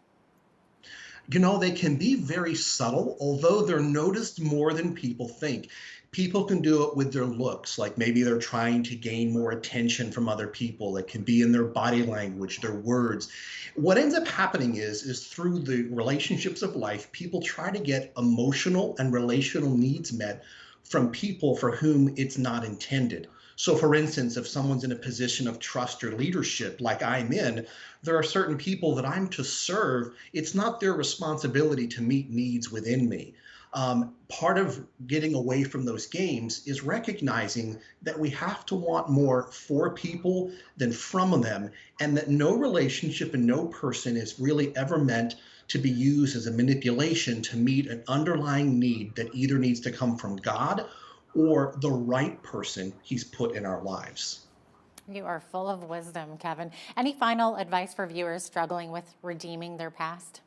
You know, they can be very subtle, although they're noticed more than people think. People can do it with their looks, like maybe they're trying to gain more attention from other people. It can be in their body language, their words. What ends up happening is through the relationships of life, people try to get emotional and relational needs met from people for whom it's not intended. So for instance, if someone's in a position of trust or leadership like I'm in, there are certain people that I'm to serve. It's not their responsibility to meet needs within me. Part of getting away from those games is recognizing that we have to want more for people than from them, and that no relationship and no person is really ever meant to be used as a manipulation to meet an underlying need that either needs to come from God or the right person he's put in our lives. You are full of wisdom, Kevin. Any final advice for viewers struggling with redeeming their past?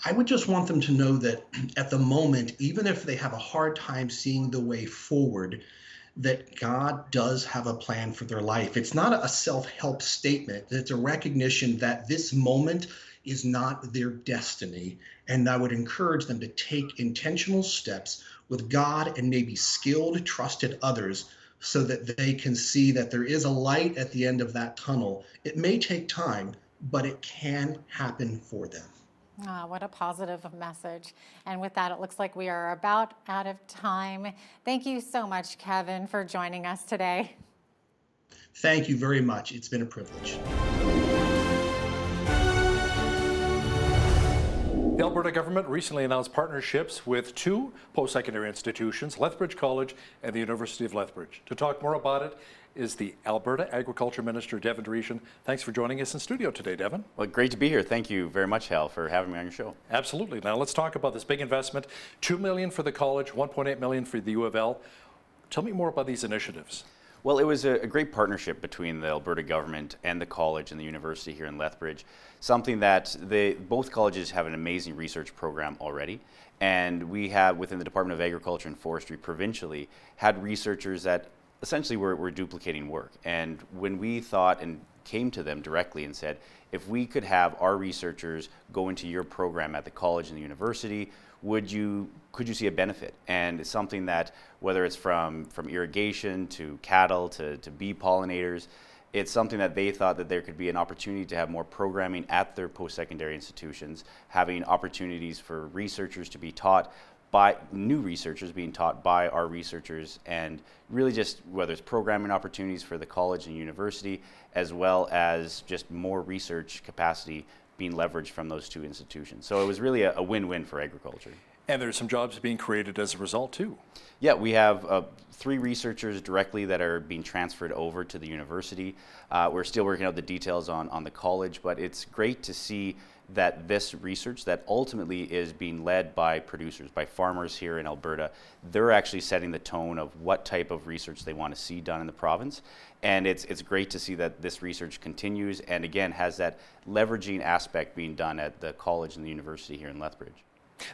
I would just want them to know that at the moment, even if they have a hard time seeing the way forward, that God does have a plan for their life. It's not a self-help statement. It's a recognition that this moment is not their destiny. And I would encourage them to take intentional steps with God and maybe skilled, trusted others so that they can see that there is a light at the end of that tunnel. It may take time, but it can happen for them. What a positive message. And with that, it looks like we are about out of time. Thank you so much, Kevin, for joining us today. Thank you very much. It's been a privilege. The Alberta government recently announced partnerships with two post-secondary institutions, Lethbridge College and the University of Lethbridge. To talk more about it is the Alberta Agriculture Minister, Devin Dreeshen. Thanks for joining us in studio today, Devin. Well, great to be here. Thank you very much, Hal, for having me on your show. Absolutely. Now let's talk about this big investment, $2 million for the college, $1.8 million for the U of L. Tell me more about these initiatives. Well, it was a great partnership between the Alberta government and the college and the university here in Lethbridge, something that both colleges have an amazing research program already. And we have, within the Department of Agriculture and Forestry provincially, had researchers that essentially we're duplicating work. And when we thought and came to them directly and said, if we could have our researchers go into your program at the college and the university, could you see a benefit? And it's something that, whether it's from irrigation to cattle to bee pollinators, it's something that they thought that there could be an opportunity to have more programming at their post-secondary institutions, having opportunities for researchers to be taught by new researchers being taught by our researchers, and really just whether it's programming opportunities for the college and university, as well as just more research capacity being leveraged from those two institutions. So it was really a win-win for agriculture. And there's some jobs being created as a result too. Yeah, we have 3 researchers directly that are being transferred over to the university. We're still working out the details on the college, but it's great to see that this research that ultimately is being led by producers, by farmers here in Alberta, they're actually setting the tone of what type of research they want to see done in the province. And it's great to see that this research continues and again has that leveraging aspect being done at the college and the university here in Lethbridge.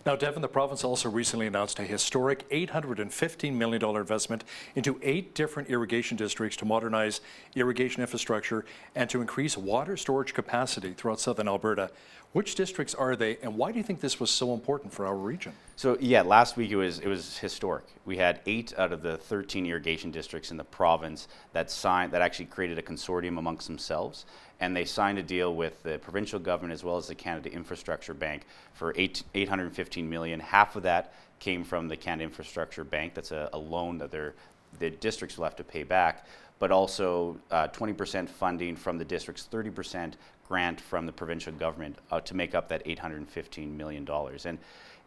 Now, Devin, the province also recently announced a historic $815 million investment into 8 different irrigation districts to modernize irrigation infrastructure and to increase water storage capacity throughout southern Alberta. Which districts are they, and why do you think this was so important for our region? So yeah, last week it was historic. We had 8 out of the 13 irrigation districts in the province that actually created a consortium amongst themselves, and they signed a deal with the provincial government as well as the Canada Infrastructure Bank for $815 million. Half of that came from the Canada Infrastructure Bank. That's a loan that the districts will have to pay back. but also 20% funding from the district's 30% grant from the provincial government to make up that $815 million. And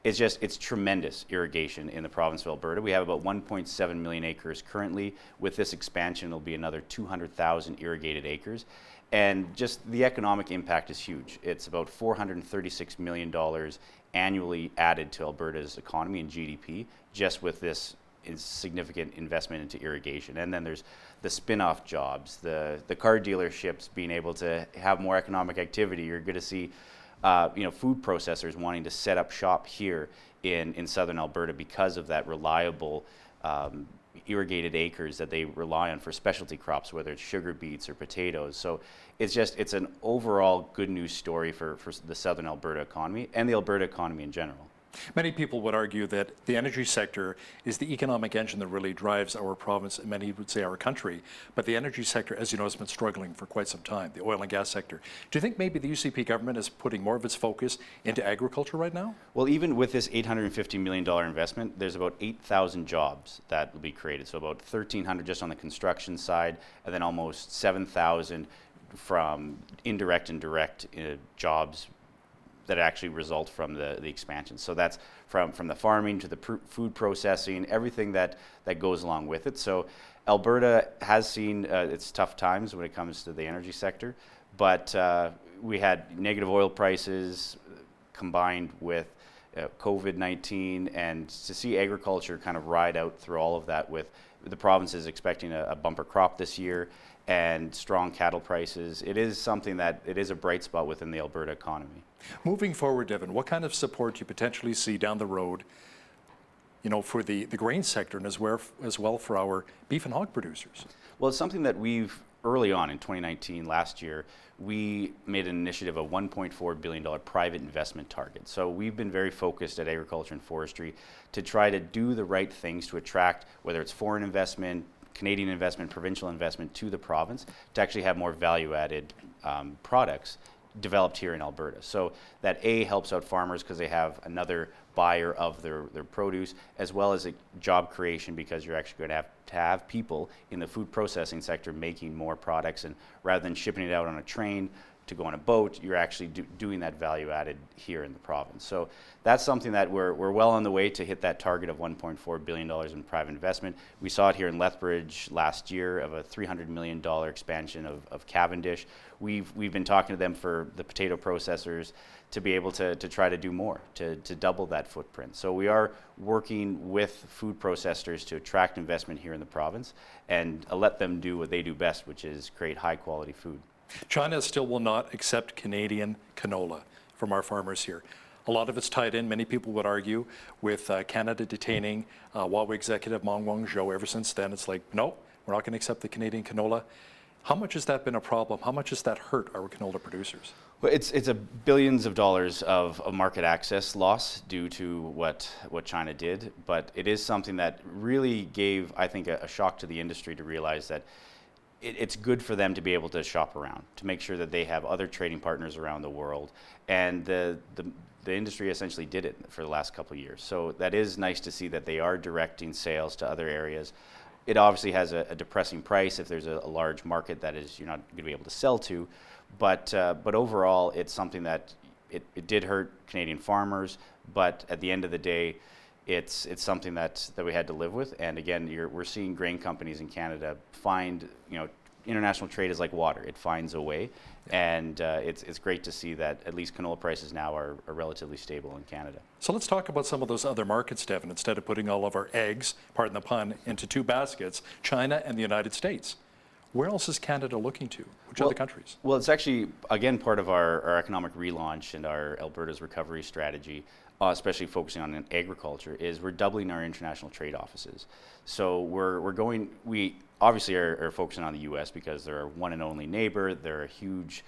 it's tremendous irrigation in the province of Alberta. We have about 1.7 million acres currently. With this expansion, it'll be another 200,000 irrigated acres. And just the economic impact is huge. It's about $436 million annually added to Alberta's economy and GDP just with this significant investment into irrigation. And then there's the spin-off jobs, the car dealerships being able to have more economic activity. You're going to see food processors wanting to set up shop here in southern Alberta because of that reliable irrigated acres that they rely on for specialty crops, whether it's sugar beets or potatoes. So it's an overall good news story for the southern Alberta economy and the Alberta economy in general. Many people would argue that the energy sector is the economic engine that really drives our province, and many would say our country. But the energy sector, as you know, has been struggling for quite some time, the oil and gas sector. Do you think maybe the UCP government is putting more of its focus into agriculture right now? Well, even with this $850 million investment, there's about 8,000 jobs that will be created. So about 1,300 just on the construction side, and then almost 7,000 from indirect and direct jobs that actually result from the expansion. So that's from the farming to the food processing, everything that goes along with it. So Alberta has seen its tough times when it comes to the energy sector, but we had negative oil prices combined with COVID-19, and to see agriculture kind of ride out through all of that, with the province is expecting a bumper crop this year and strong cattle prices. It is something that it is a bright spot within the Alberta economy. Moving forward, Devin, what kind of support do you potentially see down the road, for the grain sector and as well for our beef and hog producers? Well, it's something that we've early on in 2019, last year, we made an initiative, a $1.4 billion private investment target. So we've been very focused at agriculture and forestry to try to do the right things to attract, whether it's foreign investment, Canadian investment, provincial investment to the province, to actually have more value-added products developed here in Alberta. So that helps out farmers because they have another buyer of their produce, as well as a job creation, because you're actually going to have people in the food processing sector making more products, and rather than shipping it out on a train to go on a boat, you're actually doing that value added here in the province. So that's something that we're well on the way to hit that target of $1.4 billion in private investment. We saw it here in Lethbridge last year of a $300 million expansion of Cavendish. We've been talking to them for the potato processors to be able to try to do more, to double that footprint. So we are working with food processors to attract investment here in the province and let them do what they do best, which is create high quality food. China still will not accept Canadian canola from our farmers here. A lot of it's tied in, many people would argue, with Canada detaining Huawei executive Meng Wanzhou. Ever since then, it's like, no, we're not going to accept the Canadian canola. How much has that been a problem? How much has that hurt our canola producers? Well, it's a billions of dollars of market access loss due to what China did, but it is something that really gave, I think, a shock to the industry to realize that it's good for them to be able to shop around, to make sure that they have other trading partners around the world. And the industry essentially did it for the last couple of years. So that is nice to see that they are directing sales to other areas. It obviously has a depressing price if there's a large market that is you're not going to be able to sell to. But overall, it's something that it did hurt Canadian farmers. But at the end of the day, it's something that we had to live with. And again, we're seeing grain companies in Canada find, international trade is like water. It finds a way. And it's great to see that at least canola prices now are relatively stable in Canada. So let's talk about some of those other markets, Devin, instead of putting all of our eggs, pardon the pun, into two baskets, China and the United States. Where else is Canada looking to? Which other countries? Well, it's actually, again, part of our economic relaunch and our Alberta's recovery strategy, especially focusing on agriculture, is we're doubling our international trade offices. So we obviously are focusing on the U.S. because they're our one and only neighbor. They're a huge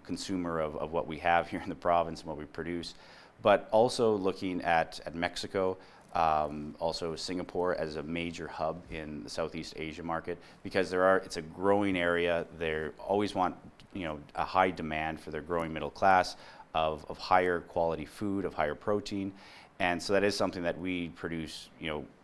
consumer of what we have here in the province and what we produce, but also looking at Mexico, also Singapore as a major hub in the Southeast Asia market, because it's a growing area. They always want a high demand for their growing middle class of higher quality food, of higher protein, And so that is something that we produce,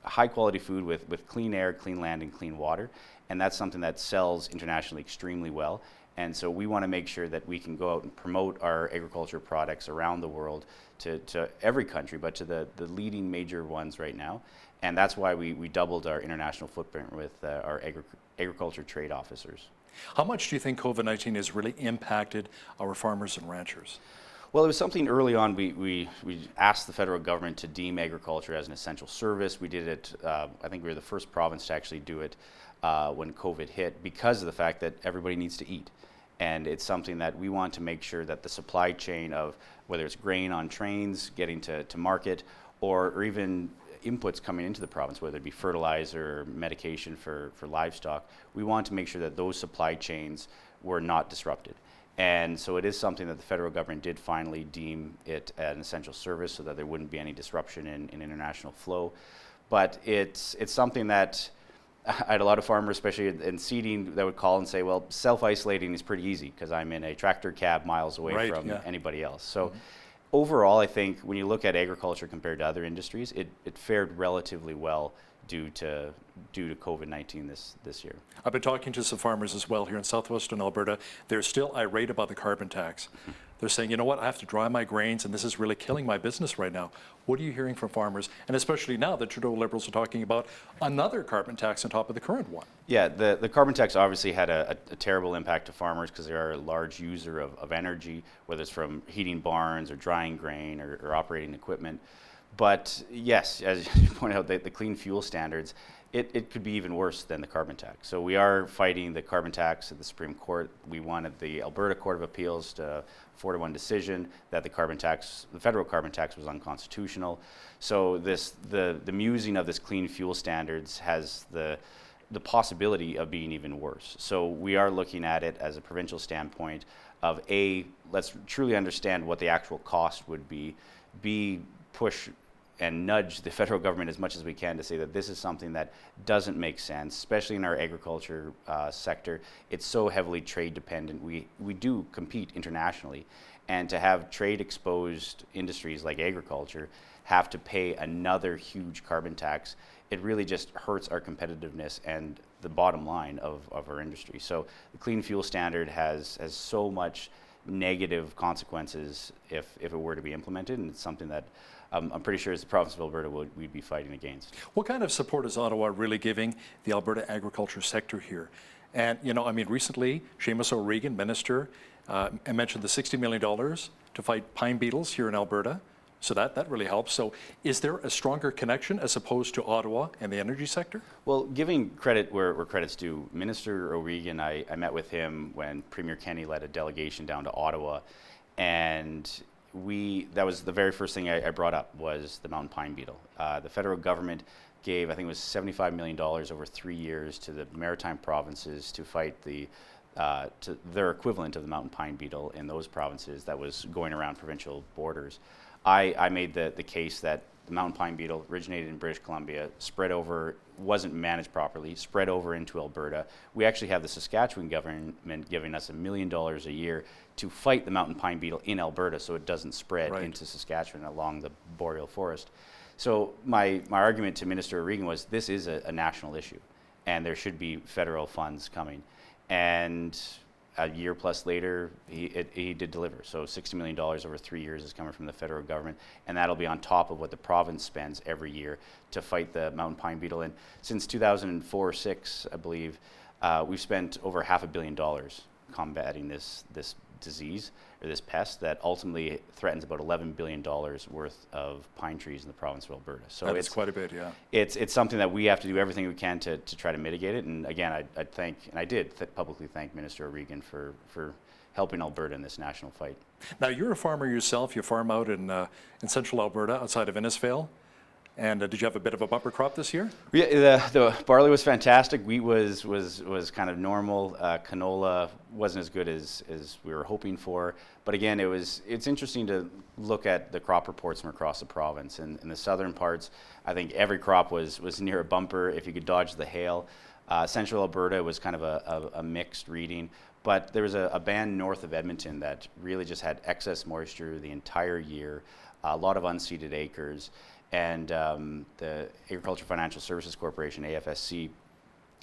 high quality food with clean air, clean land, and clean water. And that's something that sells internationally extremely well. And so we want to make sure that we can go out and promote our agriculture products around the world to every country, but to the leading major ones right now. And that's why we doubled our international footprint with our agriculture trade officers. How much do you think COVID-19 has really impacted our farmers and ranchers? Well, it was something early on. We asked the federal government to deem agriculture as an essential service. We did it, I think we were the first province to actually do it when COVID hit, because of the fact that everybody needs to eat. And it's something that we want to make sure that the supply chain of whether it's grain on trains getting to market, or even inputs coming into the province, whether it be fertilizer or medication for livestock, we want to make sure that those supply chains were not disrupted. And so it is something that the federal government did finally deem it an essential service so that there wouldn't be any disruption in international flow. But it's something that I had a lot of farmers, especially in seeding, that would call and say, well, self-isolating is pretty easy because I'm in a tractor cab miles away from anybody else. So overall, I think when you look at agriculture compared to other industries, it fared relatively well due to COVID-19 this year. I've been talking to some farmers as well here in southwestern Alberta. They're still irate about the carbon tax. They're saying, you know what, I have to dry my grains and this is really killing my business right now. What are you hearing from farmers? And especially now that Trudeau Liberals are talking about another carbon tax on top of the current one. Yeah, the carbon tax obviously had a terrible impact to farmers because they are a large user of energy, whether it's from heating barns or drying grain or operating equipment. But yes, as you pointed out, the clean fuel standards, it could be even worse than the carbon tax. So we are fighting the carbon tax at the Supreme Court. We wanted the Alberta Court of Appeals to 4-1 decision that the federal carbon tax was unconstitutional. So the musing of this clean fuel standards has the possibility of being even worse. So we are looking at it as a provincial standpoint of let's truly understand what the actual cost would be, push and nudge the federal government as much as we can to say that this is something that doesn't make sense, especially in our agriculture sector. It's so heavily trade dependent. We do compete internationally, and to have trade exposed industries like agriculture have to pay another huge carbon tax, it really just hurts our competitiveness and the bottom line of our industry. So the clean fuel standard has so much negative consequences if it were to be implemented, and it's something that I'm pretty sure as the province of Alberta we'd be fighting against. What kind of support is Ottawa really giving the Alberta agriculture sector here? And, recently, Seamus O'Regan, Minister, mentioned the $60 million to fight pine beetles here in Alberta. So that really helps. So is there a stronger connection as opposed to Ottawa and the energy sector? Well, giving credit where credit's due, Minister O'Regan, I met with him when Premier Kenney led a delegation down to Ottawa, and that was the very first thing I brought up was the mountain pine beetle. The federal government gave, I think it was $75 million over 3 years to the maritime provinces to fight to their equivalent of the mountain pine beetle in those provinces that was going around provincial borders. I made the case that the mountain pine beetle originated in British Columbia, spread over, wasn't managed properly, spread over into Alberta. We actually have the Saskatchewan government giving us $1 million a year to fight the mountain pine beetle in Alberta so it doesn't spread into Saskatchewan along the boreal forest. So my argument to Minister O'Regan was this is a national issue and there should be federal funds coming. And a year plus later, he did deliver. So $60 million over 3 years is coming from the federal government, and that'll be on top of what the province spends every year to fight the mountain pine beetle. And since 2004-06, I believe, we've spent over $500 million combating this disease or this pest that ultimately threatens about $11 billion worth of pine trees in the province of Alberta. So that's quite a bit, yeah. It's something that we have to do everything we can to try to mitigate it. And again, I did publicly thank Minister O'Regan for helping Alberta in this national fight. Now, you're a farmer yourself. You farm out in central Alberta outside of Innisfail. And did you have a bit of a bumper crop this year? Yeah, the barley was fantastic. Wheat was kind of normal. Canola wasn't as good as we were hoping for. But again, it's interesting to look at the crop reports from across the province. And in the southern parts, I think every crop was near a bumper if you could dodge the hail. Central Alberta was kind of a mixed reading. But there was a band north of Edmonton that really just had excess moisture the entire year. a lot of unseeded acres, and the Agriculture Financial Services Corporation, AFSC,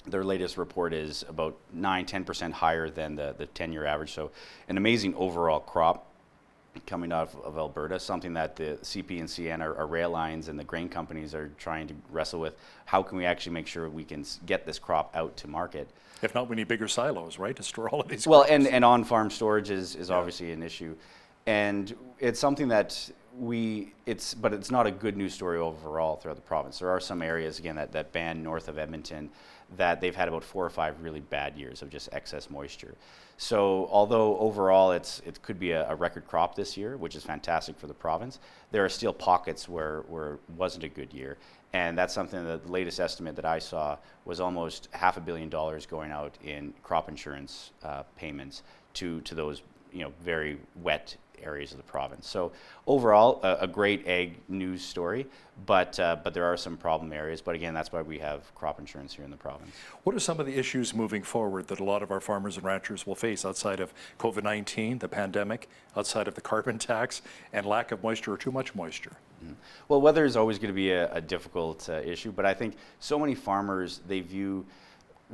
their latest report is about 9-10% higher than the 10-year average. So an amazing overall crop coming out of Alberta, something that the CP and CN, our rail lines and the grain companies are trying to wrestle with. How can we actually make sure we can get this crop out to market? If not, we need bigger silos, right, to store all of these Well, crops. and on-farm storage is obviously an issue. And it's something that but it's not a good news story overall throughout the province. There are some areas, again, that band north of Edmonton, that they've had about 4 or 5 really bad years of just excess moisture. So although overall it could be a record crop this year, which is fantastic for the province, there are still pockets where it wasn't a good year. And that's something that the latest estimate that I saw was almost $500 million going out in crop insurance payments to those very wet areas of the province. So overall, a great ag news story, but there are some problem areas. But again, that's why we have crop insurance here in the province. What are some of the issues moving forward that a lot of our farmers and ranchers will face outside of COVID-19, the pandemic, outside of the carbon tax, and lack of moisture or too much moisture? Mm-hmm. Well, weather is always going to be a difficult issue, but I think so many farmers, they view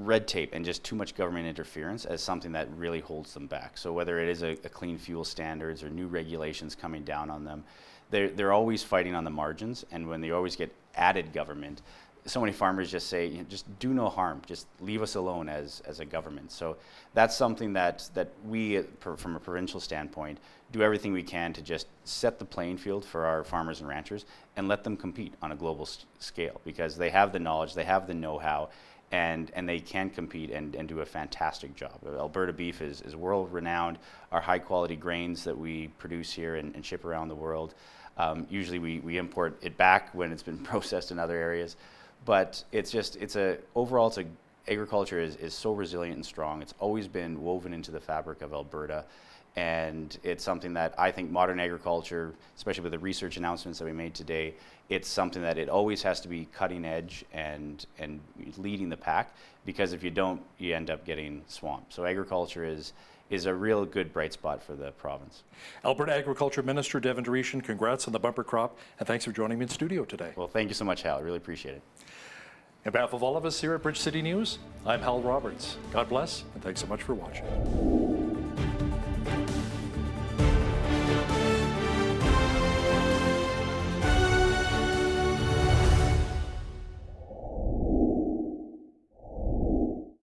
red tape and just too much government interference as something that really holds them back. So whether it is a clean fuel standards or new regulations coming down on them, they're always fighting on the margins. And when they always get added government, so many farmers just say, just do no harm, just leave us alone as a government. So that's something that we, from a provincial standpoint, do everything we can to just set the playing field for our farmers and ranchers and let them compete on a global scale, because they have the knowledge, they have the know-how, and they can compete and do a fantastic job. Alberta beef is world-renowned. Our high-quality grains that we produce here and ship around the world, usually we import it back when it's been processed in other areas. But overall, agriculture is so resilient and strong. It's always been woven into the fabric of Alberta. And it's something that I think modern agriculture, especially with the research announcements that we made today, it's something that it always has to be cutting edge and leading the pack, because if you don't, you end up getting swamped. So agriculture is a real good bright spot for the province. Alberta Agriculture Minister Devin Durishan, congrats on the bumper crop, and thanks for joining me in studio today. Well, thank you so much, Hal. I really appreciate it. On behalf of all of us here at Bridge City News, I'm Hal Roberts. God bless, and thanks so much for watching.